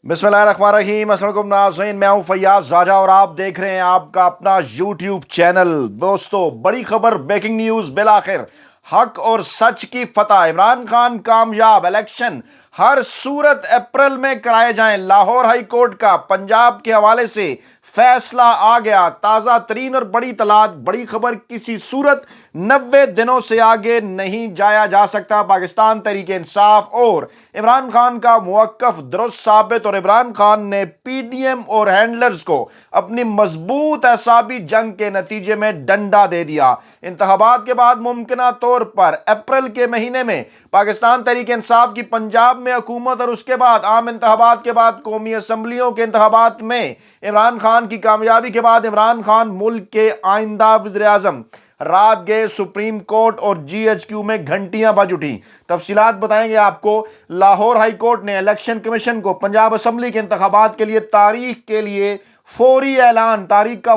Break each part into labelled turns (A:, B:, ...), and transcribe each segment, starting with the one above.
A: बिस्मिल्लाहिर्रहमानिर्रहीम। अस्सलाम वालेकुम नाज़रीन, मैं हूं फैयाज राजा और आप देख रहे हैं आपका अपना यूट्यूब चैनल। दोस्तों, बड़ी खबर, ब्रेकिंग न्यूज़, बिलाखिर हक और सच की फतह। इमरान खान कामयाब, इलेक्शन हर सूरत अप्रैल में कराए जाएं। लाहौर हाई कोर्ट का पंजाब के हवाले से फैसला आ गया। ताज़ा तरीन और बड़ी तलाक, बड़ी खबर, किसी सूरत 90 दिनों से आगे नहीं जाया जा सकता। पाकिस्तान तहरीक इंसाफ और इमरान खान का मुवक्कफ दुरुस्त साबित और इमरान खान ने पीडीएम और हैंडलर्स को अपनी मजबूत एसाबी जंग के नतीजे में डंडा दे दिया। इंतखाबात के बाद मुमकिना तौर पर अप्रैल के महीने में पाकिस्तान तहरीक इंसाफ की पंजाब में हुकूमत और उसके बाद आम इंतखाबात के बाद कौमी असम्बलियों के इंतखाबात में इमरान खान की कामयाबी के बाद इमरान खान मुल्क के आइंदा वज़ीर आज़म। रात गए सुप्रीम कोर्ट और जीएचक्यू में घंटियां बज उठी। तफसीलात बताएंगे आपको। लाहौर हाई कोर्ट ने इलेक्शन कमीशन को पंजाब असम्बली के इंतखाबात के लिए तारीख का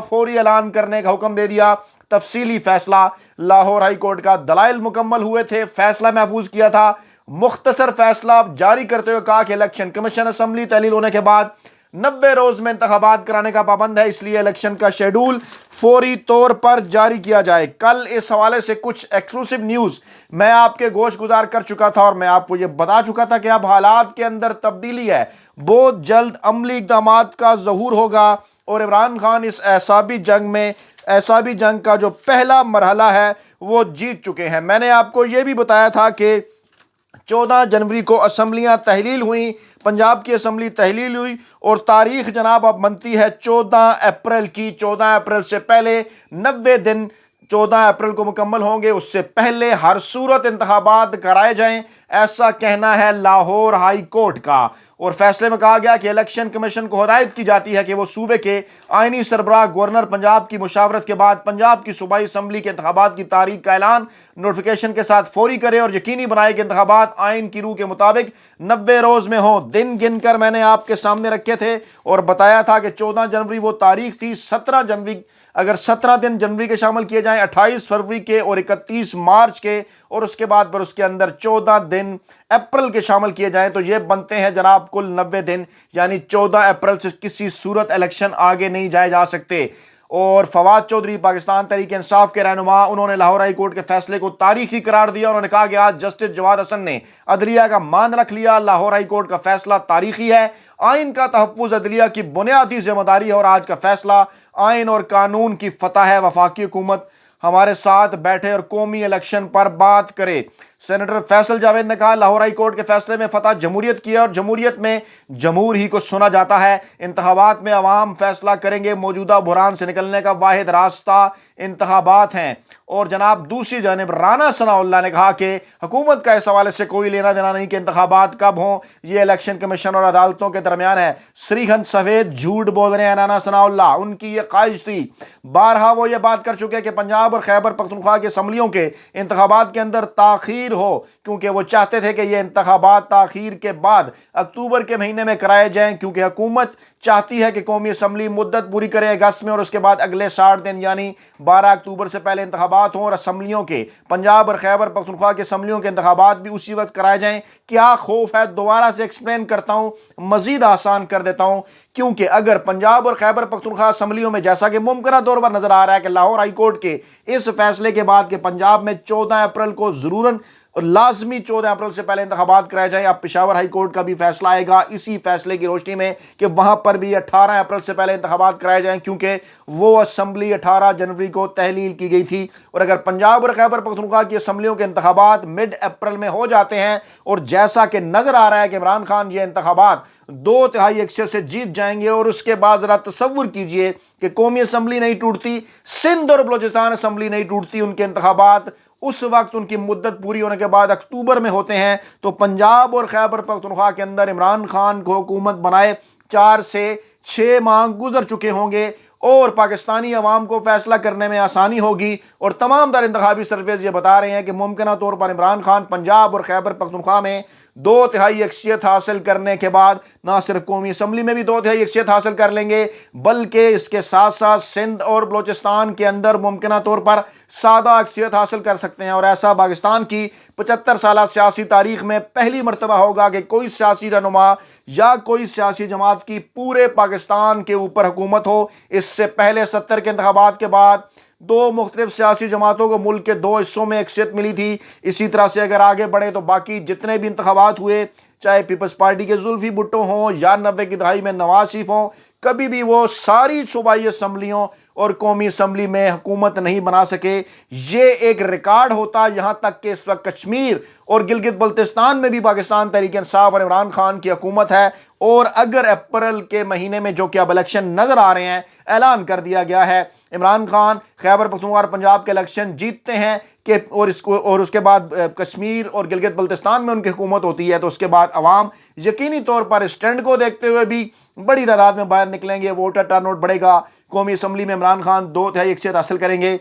A: फौरी ऐलान करने का हुक्म दे दिया। तफसीली फैसला लाहौर हाई कोर्ट का दलाइल मुकम्मल हुए थे, फैसला महफूज किया था। मुख्तसर फैसला जारी करते हुए कहा कि इलेक्शन कमीशन असम्बली तहलील होने के बाद 90 रोज में इंतखाबात कराने का पाबंद है, इसलिए इलेक्शन का शेड्यूल फौरी तौर पर जारी किया जाए। कल इस हवाले से कुछ एक्सक्लूसिव न्यूज़ मैं आपके गोश गुजार कर चुका था और मैं आपको ये बता चुका था कि अब हालात के अंदर तब्दीली है। बहुत जल्द अमली इक़दामात का ज़हूर होगा और इमरान खान इस एसाबी जंग का जो पहला मरहला है वो जीत चुके हैं। मैंने आपको ये भी बताया था कि 14 जनवरी को असम्बलियाँ तहलील हुई, पंजाब की असम्बली तहलील हुई और तारीख जनाब अब बनती है 14 अप्रैल की। 14 अप्रैल से पहले 90 दिन 14 अप्रैल को मुकम्मल होंगे, उससे पहले हर सूरत इंतखाबात कराए जाएं, ऐसा कहना है लाहौर हाई कोर्ट का। और फैसले में कहा गया कि इलेक्शन कमीशन को हिदायत की जाती है कि वो सूबे के आइनी सरबराह गवर्नर पंजाब की मुशावरत के बाद पंजाब की सूबाई असम्बली के इंतखाबात की तारीख का ऐलान नोटिफिकेशन के साथ फौरी करे और यकीनी बनाए कि इंतखाबात आइन की रूह के मुताबिक 90 रोज में हो। दिन गिनकर मैंने आपके सामने रखे थे और बताया था कि 14 जनवरी वो तारीख थी। 17 जनवरी, अगर 17 दिन जनवरी के शामिल किए जाएं, 28 फरवरी के और 31 मार्च के और उसके बाद पर उसके अंदर 14 दिन अप्रैल के शामिल किए जाएं, तो ये बनते हैं जनाब कुल 90 दिन। यानी 14 अप्रैल से किसी सूरत इलेक्शन आगे नहीं जाए जा सकते। और फवाद चौधरी पाकिस्तान तहरीक इंसाफ के रहनुमा, उन्होंने लाहौर हाई कोर्ट के फैसले को तारीखी करार दिया। उन्होंने कहा कि आज जस्टिस जवाद हसन ने अदलिया का मान रख लिया। लाहौर हाई कोर्ट का फैसला तारीखी है। आइन का तहफ़्फ़ुज़ अदलिया की बुनियादी जिम्मेदारी है और आज का फैसला आइन और कानून की फतह है। वफाकी हुकूमत हमारे साथ बैठे और कौमी इलेक्शन पर बात करे। सेनेटर फैसल जावेद ने कहा लाहौर हाई कोर्ट के फैसले में फतह जमहूरियत की है और जमहूरियत में जमहूर ही को सुना जाता है। इंतखाबात में अवाम फैसला करेंगे। मौजूदा बुहरान से निकलने का वाहिद रास्ता इंतखाबात हैं। और जनाब दूसरी जानिब राना सनाउल्लाह ने कहा कि हुकूमत का इस हवाले से कोई लेना देना नहीं कि इंतखाबात कब हों, ये इलेक्शन कमीशन और अदालतों के दरमियान है। श्रीगंज सफेद झूठ बोल रहे हैं राना सनाउल्लाह, उनकी ये ख्वाहिश थी। बारहा वो ये बात कर चुके हैं कि पंजाब और खैबर पख्तूनख्वा के असम्बलियों के इंतखाबात के अंदर ताखीर हो, क्योंकि वो चाहते थे कि ये इंतखाबात ताखीर के बाद अक्टूबर के महीने में कराए जाएं, क्योंकि हुकूमत चाहती है कि कौमी असम्बली मुद्दत पूरी करे अगस्त में और उसके बाद अगले 60 दिन यानी 12 अक्टूबर से पहले इंतखाबात हों और असम्बलियों के पंजाब और खैबर पख्तूनख्वा के असम्बलियों के इंतखाबात भी उसी वक्त कराए जाएं। क्या खौफ है, दोबारा से एक्सप्लेन करता हूं, मजीद आसान कर देता हूं। क्योंकि अगर पंजाब और खैबर पख्तूनख्वा असम्बलियों में, जैसा कि मुमकिन तौर पर नजर आ रहा है कि लाहौर हाई कोर्ट के इस फैसले के बाद कि पंजाब में 14 अप्रैल को जरूरन और लाजमी 14 अप्रैल से पहले इंतखाबात कराए जाएं, अब पेशावर हाई कोर्ट का भी फैसला आएगा इसी फैसले की रोशनी में कि वहां पर भी 18 अप्रैल से पहले इंतखाबात कराए जाएं, क्योंकि वो असम्बली 18 जनवरी को तहलील की गई थी। और अगर पंजाब और खैबर पख्तूनख्वा की असम्बलियों के इंतखाबात मिड अप्रैल में हो जाते हैं और जैसा कि नजर आ रहा है कि इमरान खान ये इंतखाबात 2/3 अक्सर से जीत जाएंगे और उसके बाद जरा तसव्वुर कीजिए कि कौमी असम्बली नहीं टूटती, सिंध और बलोचिस्तान असम्बली नहीं टूटती, उनके इंतखाबात उस वक्त उनकी मुद्दत पूरी होने के बाद अक्टूबर में होते हैं, तो पंजाब और खैबर पख्तूनख्वा के अंदर इमरान खान को हुकूमत बनाए 4 से 6 माह गुजर चुके होंगे और पाकिस्तानी अवाम को फैसला करने में आसानी होगी। और तमाम तर इंतखाबी सर्वेज ये बता रहे हैं कि मुमकिन तौर पर इमरान खान पंजाब और खैबर पख्तूनख्वा में दो तिहाई अक्सरियत हासिल करने के बाद ना सिर्फ कौमी असम्बली में भी दो तिहाई अक्सरियत हासिल कर लेंगे, बल्कि इसके साथ साथ सिंध और बलोचिस्तान के अंदर मुमकिन तौर पर सादा अक्सरियत हासिल कर सकते हैं। और ऐसा पाकिस्तान की 75 साल सियासी तारीख में पहली मरतबा होगा कि कोई सियासी रहनुमा या कोई सियासी जमात की पूरे पाकिस्तान के ऊपर हुकूमत हो। इससे पहले 70 के इंतखाबात के बाद दो मुख्तलिफ सियासी जमातों को मुल्क के दो हिस्सों में अक्सरियत मिली थी। इसी तरह से अगर आगे बढ़े तो बाकी जितने भी इंतखाबात हुए, चाहे पीपल्स पार्टी के जुल्फी भुट्टो हों या 90 की दहाई में नवाज शरीफ हों, कभी भी वो सारी सूबाई असम्बलियों और कौमी असम्बली में हुकूमत नहीं बना सके। ये एक रिकॉर्ड होता, यहाँ तक कि इस वक्त कश्मीर और गिलगित बल्तिस्तान में भी पाकिस्तान तहरीक इंसाफ और इमरान खान की हुकूमत है। और अगर अप्रैल के महीने में जो कि अब इलेक्शन नजर आ रहे हैं, ऐलान कर दिया गया है इमरान खान खैबर पख्तूनख्वा और पंजाब के इलेक्शन जीतते हैं कि और उसके बाद कश्मीर और गिलगित बल्तिस्तान में उनकी हुकूमत होती है, तो उसके बाद अवाम यकीनी तौर पर इस ट्रेंड को देखते हुए भी बड़ी तादाद में बाहर निकलेंगे, वोटर टर्नआउट बढ़ेगा। कौमी असम्बली में इमरान खान दो तिहाई अक्सरियत हासिल करेंगे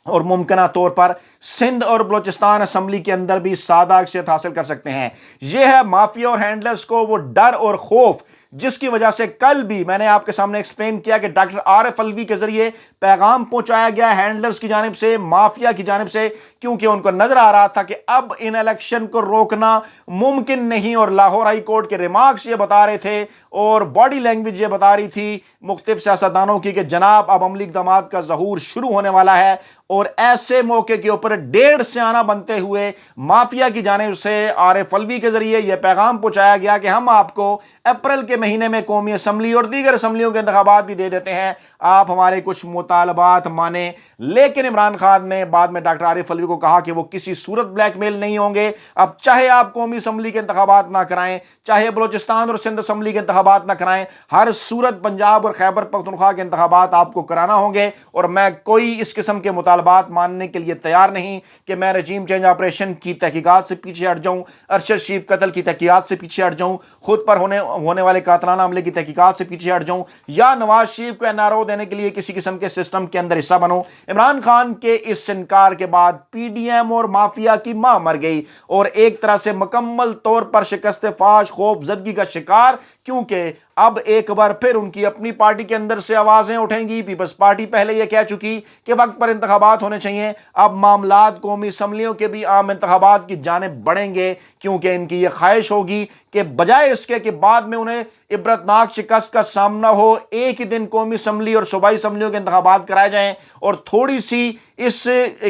A: और मुमकिन तौर पर सिंध और बलोचिस्तान असम्बली के अंदर भी सादा अक्सरियत हासिल कर सकते हैं। यह है माफिया और हैंडलर्स को वो डर और खौफ जिसकी वजह से कल भी मैंने आपके सामने एक्सप्लेन किया कि डॉक्टर आरिफ अलवी के जरिए पैगाम पहुंचाया गया हैंडलर्स की जानिब से, माफिया की जानिब से, क्योंकि उनको नजर आ रहा था कि अब इन इलेक्शन को रोकना मुमकिन नहीं। और लाहौर हाई कोर्ट के रिमार्क्स ये बता रहे थे और बॉडी लैंग्वेज ये बता रही थी मुख्तलिफ सियासतदानों की कि जनाब अब अमली इक़दाम का ज़हूर शुरू होने वाला है। और ऐसे मौके के ऊपर डेढ़ से आना बनते हुए माफिया की जानिब से आरिफ अलवी के जरिए यह पैगाम पहुंचाया गया कि हम आपको अप्रैल के महीने में कौमी असम्बली और दीगर असम्बलियों के इंतखाबात भी दे देते हैं, आप हमारे कुछ मुतालबात माने। लेकिन इमरान खान ने बाद में डॉक्टर आरिफ अलवी को कहा कि वो किसी सूरत ब्लैकमेल नहीं होंगे। अब चाहे आप कौमी असम्बली के इंतखाबात ना कराएं, चाहे बलोचिस्तान और सिंध असम्बली के इंतखाबात ना कराएं, हर सूरत पंजाब और खैबर पख्तूनख्वा के इंतखाबात आपको कराना होंगे। और मैं कोई इस किस्म के मुतालबात मानने के लिए तैयार नहीं कि मैं रजीम चेंज ऑपरेशन की तहकीकात से पीछे हट जाऊं, अरशद शरीफ कत्ल की तहकीकात से पीछे हट जाऊं, खुद पर होने वाले कातलाना हमले की तहकीकात से पीछे हट जाऊं, या नवाज शरीफ को एनआरओ देने के लिए किसी किस्म के सिस्टम के अंदर हिस्सा बनूं। इमरान खान के इस इनकार के बाद पीडीएम और माफिया की मां मर गई और एक तरह से मुकम्मल तौर पर शिकस्त फाश खौफ ज़दगी का शिकार, क्योंकि अब एक बार फिर उनकी अपनी पार्टी के अंदर से आवाजें उठेंगी। पीपल्स पार्टी पहले यह कह चुकी कि वक्त पर इंतखाबात होने चाहिए, अब मामलात कौमी असम्बलियों के भी आम इंतखाबात की जानिब बढ़ेंगे, क्योंकि इनकी यह ख्वाहिश होगी कि बजाय इसके कि बाद में उन्हें इबरतनाक शिकस्त का सामना हो, एक ही दिन कौमी असम्बली और सूबाई असम्बलियों के इंतखाबात कराए जाएं और थोड़ी सी इस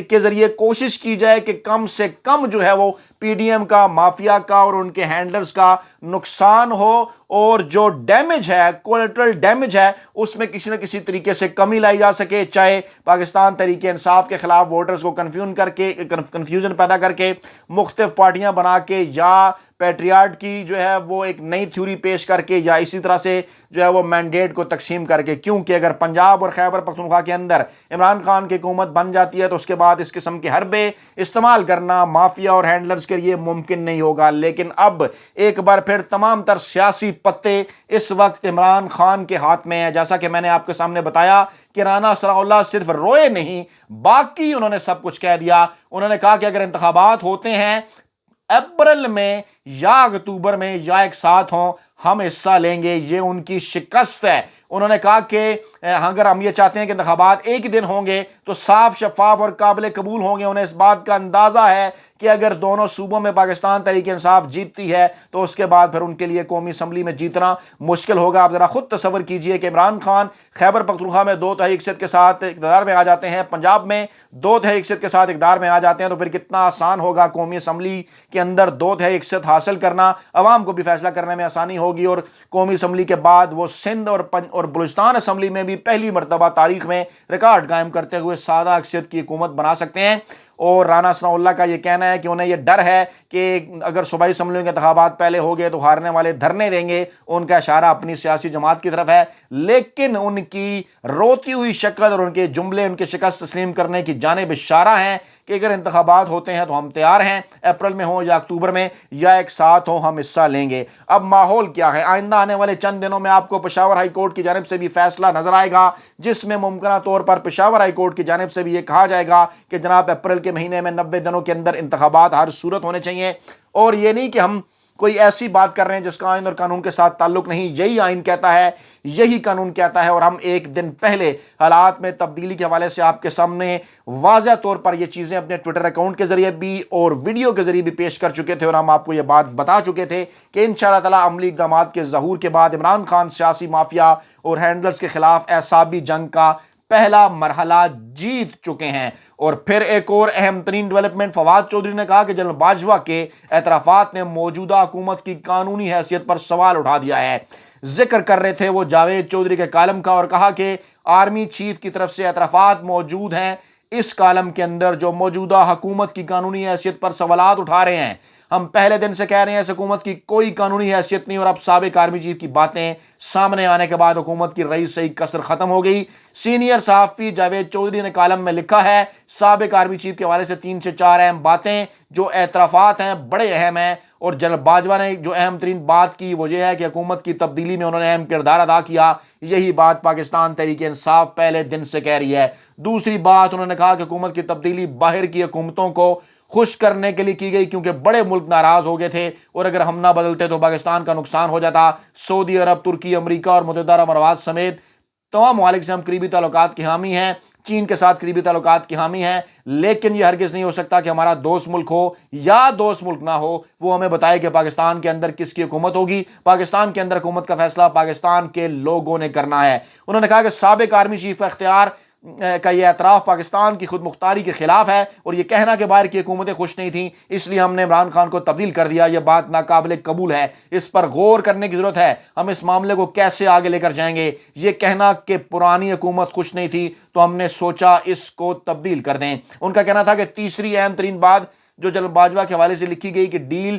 A: के जरिए कोशिश की जाए कि कम से कम जो है वो पीडीएम का, माफिया का और उनके हैंडलर्स का नुकसान हो और जो डैमेज है, कोलेटरल डैमेज है, उसमें किसी न किसी तरीके से कमी लाई जा सके। चाहे पाकिस्तान तहरीक इंसाफ के खिलाफ वोटर्स को कन्फ्यूजन पैदा करके मुख्तलिफ पार्टियां बना के, या पैट्रियाट की जो है वो एक नई थ्योरी पेश करके, या इसी तरह से जो है वो मैंडेट को तकसीम करके। क्योंकि अगर पंजाब और खैबर पख्तूनख्वा के अंदर इमरान खान की हुकूमत बन जाती है तो उसके बाद इस किस्म के हरबे इस्तेमाल करना माफिया और हैंडलर्स के लिए मुमकिन नहीं होगा। लेकिन अब एक बार फिर तमाम तर सियासी पत्ते इस वक्त इमरान खान के हाथ में है। जैसा कि मैंने आपके सामने बताया कि राना सनाउल्लाह सिर्फ रोए नहीं, बाकी उन्होंने सब कुछ कह दिया। उन्होंने कहा कि अगर इंतखाबात होते हैं अप्रैल में या अक्टूबर में या एक साथ हों, हम हिस्सा लेंगे। ये उनकी शिकस्त है। उन्होंने कहा कि अगर हम ये चाहते हैं कि इंतखाबात एक ही दिन होंगे तो साफ, शफाफ और काबिल कबूल होंगे। उन्हें इस बात का अंदाज़ा है कि अगर दोनों सूबों में पाकिस्तान तहरीक इंसाफ जीतती है तो उसके बाद फिर उनके लिए कौमी असम्बली में जीतना मुश्किल होगा। आप ज़रा खुद तसव्वुर कीजिए कि इमरान खान खैबर पख्तूनख्वा में दो तिहाई अक्सरियत के साथ इक़्तिदार में आ जाते हैं, पंजाब में दो तिहाई अक्सरियत के साथ इक़्तिदार में आ जाते हैं, तो फिर कितना आसान होगा कौमी असम्बली के अंदर दो तिहाई अक्सरियत हासिल करना। अवाम को भी फैसला करने में आसानी होगी और कौमी असम्बली के बाद वो सिंध और बलूचिस्तान असम्बली में भी पहली मरतबा तारीख में रिकॉर्ड कायम करते हुए सादा अक्सरियत की हुकूमत बना सकते हैं। और राना सनाउल्लाह का ये कहना है कि उन्हें ये डर है कि अगर सूबाई असम्बलियों के इंतखाबात पहले हो गए तो हारने वाले धरने देंगे। उनका इशारा अपनी सियासी जमात की तरफ है, लेकिन उनकी रोती हुई शक्ल और उनके जुमले उनके शिकस्त तस्लीम करने की जानिब इशारा है कि अगर इंतखाबात होते हैं तो हम तैयार हैं, अप्रैल में हो या अक्टूबर में या एक साथ हो, हम हिस्सा लेंगे। अब माहौल क्या है? आइंदा आने वाले चंद दिनों में आपको पेशावर हाई कोर्ट की जानिब से भी फैसला नजर आएगा, जिसमें मुमकिन तौर पर पेशावर हाई कोर्ट की जानिब से भी ये कहा जाएगा कि जनाब अप्रैल के महीने में 90 दिनों के अंदर इंतखाबात हर सूरत होने चाहिए। और ये नहीं कि हम کوئی ایسی بات کر رہے ہیں جس کا آئین اور قانون کے ساتھ تعلق نہیں. یہی آئین کہتا ہے, یہی قانون کہتا ہے, اور ہم ایک دن پہلے حالات میں تبدیلی کے حوالے سے آپ کے سامنے واضح طور پر یہ چیزیں اپنے ٹویٹر اکاؤنٹ کے ذریعے بھی اور ویڈیو کے ذریعے بھی پیش کر چکے تھے, اور ہم آپ کو یہ بات بتا چکے تھے کہ انشاءاللہ تعالی عملی اقدامات کے ظہور کے بعد عمران خان سیاسی مافیا اور ہینڈلرز کے خلاف اعصابی جنگ کا پہلا مرحلہ جیت چکے ہیں. اور پھر ایک اور اہم ترین ڈیولپمنٹ, فواد چودھری نے کہا کہ جنرل باجوہ کے اعترافات نے موجودہ حکومت کی قانونی حیثیت پر سوال اٹھا دیا ہے. ذکر کر رہے تھے وہ جاوید چودھری کے کالم کا, اور کہا کہ آرمی چیف کی طرف سے اعترافات موجود ہیں اس کالم کے اندر جو موجودہ حکومت کی قانونی حیثیت پر سوالات اٹھا رہے ہیں. ہم پہلے دن سے کہہ رہے ہیں اس حکومت کی کوئی قانونی حیثیت نہیں, اور اب سابق آرمی چیف کی باتیں سامنے آنے کے بعد حکومت کی رئیس سے کسر ختم ہو گئی. سینئر صحافی جاوید چودھری نے کالم میں لکھا ہے سابق آرمی چیف کے حوالے سے 3 سے 4 اہم باتیں جو اعترافات ہیں بڑے اہم ہیں, اور جنرل باجوہ نے جو اہم ترین بات کی وہ یہ ہے کہ حکومت کی تبدیلی میں انہوں نے اہم کردار ادا کیا. یہی بات پاکستان تحریک انصاف پہلے دن سے کہہ رہی ہے. دوسری بات انہوں نے کہا کہ حکومت کی تبدیلی باہر کی حکومتوں کو خوش کرنے کے لیے کی گئی کیونکہ بڑے ملک ناراض ہو گئے تھے, اور اگر ہم نہ بدلتے تو پاکستان کا نقصان ہو جاتا. سعودی عرب, ترکی, امریکہ اور متحدہ عرب امارات سمیت تمام ممالک سے ہم قریبی تعلقات کے حامی ہیں, چین کے ساتھ قریبی تعلقات کے حامی ہیں, لیکن یہ ہرگز نہیں ہو سکتا کہ ہمارا دوست ملک ہو یا دوست ملک نہ ہو وہ ہمیں بتائے کہ پاکستان کے اندر کس کی حکومت ہوگی. پاکستان کے اندر حکومت کا فیصلہ پاکستان کے لوگوں نے کرنا ہے. انہوں نے کہا کہ سابق آرمی چیف اختیار کا یہ اعتراف پاکستان کی خود مختاری کے خلاف ہے, اور یہ کہنا کہ باہر کی حکومتیں خوش نہیں تھیں اس لیے ہم نے عمران خان کو تبدیل کر دیا, یہ بات ناقابل قبول ہے. اس پر غور کرنے کی ضرورت ہے, ہم اس معاملے کو کیسے آگے لے کر جائیں گے. یہ کہنا کہ پرانی حکومت خوش نہیں تھی تو ہم نے سوچا اس کو تبدیل کر دیں. ان کا کہنا تھا کہ تیسری اہم ترین بات جو جنرل باجوہ کے حوالے سے لکھی گئی کہ ڈیل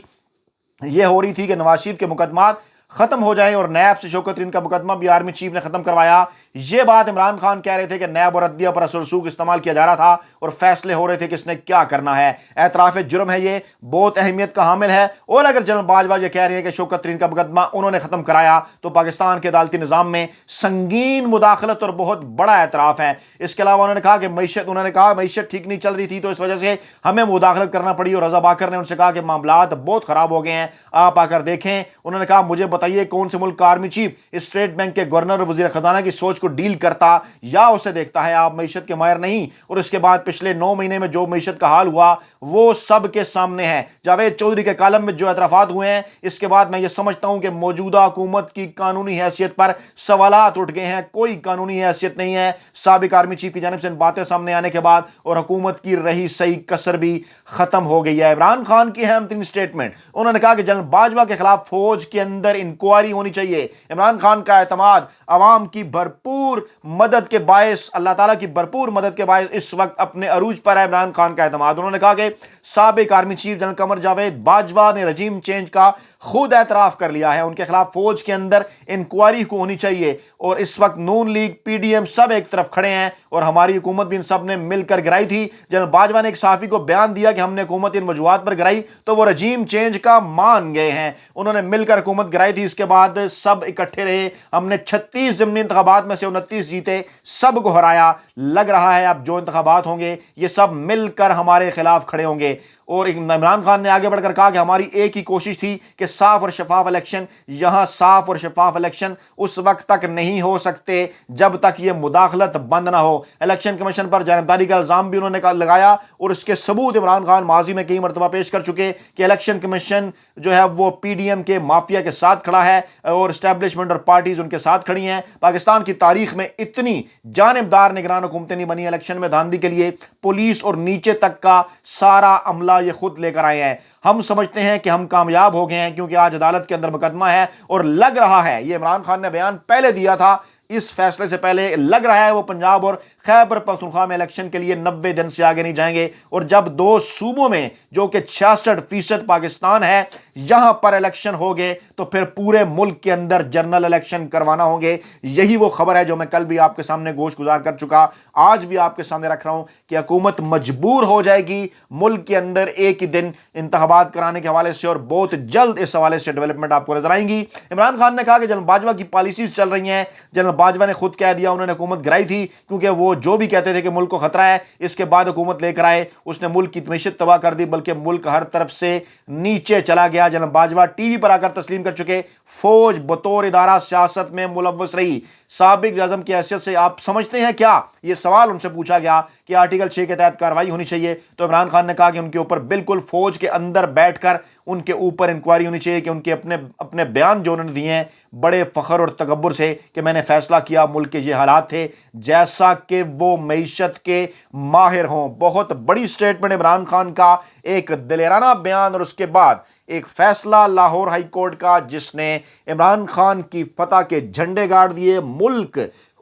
A: یہ ہو رہی تھی کہ نواز شریف کے مقدمات ختم ہو جائیں, اور نیب سے شوکت ترین کا مقدمہ بھی آرمی چیف نے ختم کروایا. یہ بات عمران خان کہہ رہے تھے کہ نیب اور عدلیہ پر اثر رسوخ استعمال کیا جا رہا تھا اور فیصلے ہو رہے تھے کہ اس نے کیا کرنا ہے. اعتراف جرم ہے, یہ بہت اہمیت کا حامل ہے, اور اگر جنرل باجوہ یہ کہہ رہے ہیں کہ شوکت ترین کا مقدمہ انہوں نے ختم کرایا تو پاکستان کے عدالتی نظام میں سنگین مداخلت اور بہت بڑا اعتراف ہے. اس کے علاوہ انہوں نے کہا معیشت ٹھیک نہیں چل رہی تھی تو اس وجہ سے ہمیں مداخلت کرنا پڑی, اور رضا باکر نے ان سے کہا کہ معاملات بہت خراب ہو گئے ہیں, آپ آ کر دیکھیں. انہوں نے کہا مجھے بتائیے کون سے ملک کا آرمی چیف اسٹیٹ بینک کے گورنر اور وزیر خزانہ کی سوچ کو ڈیل کرتا یا اسے دیکھتا ہے. آپ معیشت کے ماہر نہیں, اور اس کے بعد پچھلے 9 مہینے میں جو معیشت کا حال ہوا وہ سب کے سامنے ہے. جاوید چودھری کے کالم میں جو اعترافات ہوئے ہیں اس کے بعد میں یہ سمجھتا ہوں کہ موجودہ حکومت کی قانونی حیثیت پر سوالات اٹھ گئے ہیں. کوئی قانونی حیثیت نہیں ہے سابق آرمی چیف کی جانب سے ان باتیں سامنے آنے کے بعد, اور حکومت کی رہی صحیح کسر بھی ختم ہو گئی ہے. عمران خان کی اہم ترین سٹیٹمنٹ, انہوں نے کہا کہ جنرل باجوہ کے خلاف فوج کے اندر انکوائری ہونی چاہیے. عمران خان کا اعتماد عوام کی بھرپور مدد کے باعث, اللہ تعالیٰ کی بھرپور مدد کے باعث اس وقت اپنے عروج پر ہے عمران خان کا اعتماد. انہوں نے کہا کہ سابق army chief general Qamar Javed Bajwa نے رجیم چینج کا خود اعتراف کر لیا ہے, ان کے خلاف فوج کے اندر انکوائری کو ہونی چاہیے, اور اس وقت نون لیگ پی ڈی ایم سب ایک طرف کھڑے ہیں اور ہماری حکومت بھی ان سب نے مل کر گرائی تھی. جنرل باجوہ نے ایک صحافی کو بیان دیا کہ ہم نے حکومت ان وجوہات پر گرائی تو وہ رجیم چینج کا مان گئے ہیں, انہوں نے مل کر حکومت گرائی تھی. اس کے بعد سب اکٹھے رہے, ہم نے 36 ضمنی انتخابات میں سے 29 جیتے, سب کو ہرایا. لگ رہا ہے اب جو انتخابات ہوں گے یہ سب مل کر ہمارے خلاف کھڑے ہوں گے. اور عمران خان نے آگے بڑھ کر کہا کہ ہماری ایک ہی کوشش تھی کہ صاف اور شفاف الیکشن, یہاں صاف اور شفاف الیکشن اس وقت تک نہیں ہو سکتے جب تک یہ مداخلت بند نہ ہو. الیکشن کمیشن پر جانبداری کا الزام بھی انہوں نے لگایا, اور اس کے ثبوت عمران خان ماضی میں کئی مرتبہ پیش کر چکے کہ الیکشن کمیشن جو ہے وہ پی ڈی ایم کے مافیا کے ساتھ کھڑا ہے اور اسٹیبلشمنٹ اور پارٹیز ان کے ساتھ کھڑی ہیں. پاکستان کی تاریخ میں اتنی جانبدار نگران حکومتیں نہیں بنی الیکشن میں دھاندلی کے لیے. پولیس اور نیچے تک کا سارا عملہ یہ خود لے کر آئے ہیں. ہم سمجھتے ہیں کہ ہم کامیاب ہو گئے ہیں کیونکہ آج عدالت کے اندر مقدمہ ہے, اور لگ رہا ہے, یہ عمران خان نے بیان پہلے دیا تھا اس فیصلے سے پہلے, لگ رہا ہے وہ پنجاب اور خیبر پختونخوا میں الیکشن کے لیے 90 دن سے آگے نہیں جائیں گے. اور جب 2 صوبوں میں جو کہ 66% پاکستان ہے یہاں پر الیکشن ہو گئے تو پھر پورے ملک کے اندر جنرل الیکشن کروانا ہوں گے. یہی وہ خبر ہے جو میں کل بھی آپ کے سامنے گوش گزار کر چکا, آج بھی آپ کے سامنے رکھ رہا ہوں کہ حکومت مجبور ہو جائے گی ملک کے اندر ایک ہی دن انتخابات کرانے کے حوالے سے, اور بہت جلد اس حوالے سے ڈیولپمنٹ آپ کو نظر آئیں گی. عمران خان نے کہا کہ جنرل باجوہ کی پالیسیز چل رہی ہیں, جنرل باجوہ نے خود کہہ دیا انہوں نے حکومت گرائی تھی، کیونکہ وہ جو بھی کہتے تھے کہ ملک کو خطرہ ہے اس کے بعد حکومت لے کر آئے، اس نے ملک کی معیشت تباہ کر دی، بلکہ ملک ہر طرف سے نیچے چلا گیا۔ جناب باجوہ ٹی وی پر آ کر تسلیم کر چکے، فوج بطور ادارہ سیاست میں ملوث رہی۔ سابق وزیر اعظم کی حیثیت سے آپ سمجھتے ہیں کیا، یہ سوال ان سے پوچھا گیا کہ آرٹیکل 6 کے تحت کارروائی ہونی چاہیے، تو عمران خان نے کہا کہ ان کے اوپر بالکل فوج کے اندر بیٹھ کر ان کے اوپر انکوائری ہونی چاہیے، کہ ان کے اپنے بیان جو انہوں نے دیے ہیں بڑے فخر اور تکبر سے کہ میں نے فیصلہ کیا، ملک کے یہ حالات تھے، جیسا کہ وہ معیشت کے ماہر ہوں۔ بہت بڑی سٹیٹمنٹ عمران خان کا، ایک دلیرانہ بیان، اور اس کے بعد ایک فیصلہ لاہور ہائی کورٹ کا جس نے عمران خان کی فتح کے جھنڈے گاڑ دیے۔ ملک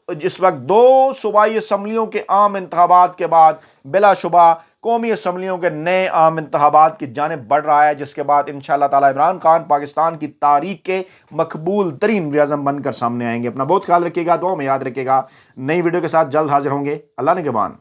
A: جس وقت 2 صوبائی اسمبلیوں کے عام انتخابات کے بعد بلا شبہ قومی اسمبلیوں کے نئے عام انتخابات کی جانب بڑھ رہا ہے، جس کے بعد انشاءاللہ تعالی عمران خان پاکستان کی تاریخ کے مقبول ترین وزیر اعظم بن کر سامنے آئیں گے۔ اپنا بہت خیال رکھیے گا، دعاؤں میں یاد رکھیے گا۔ نئی ویڈیو کے ساتھ جلد حاضر ہوں گے۔ اللہ نگہبان۔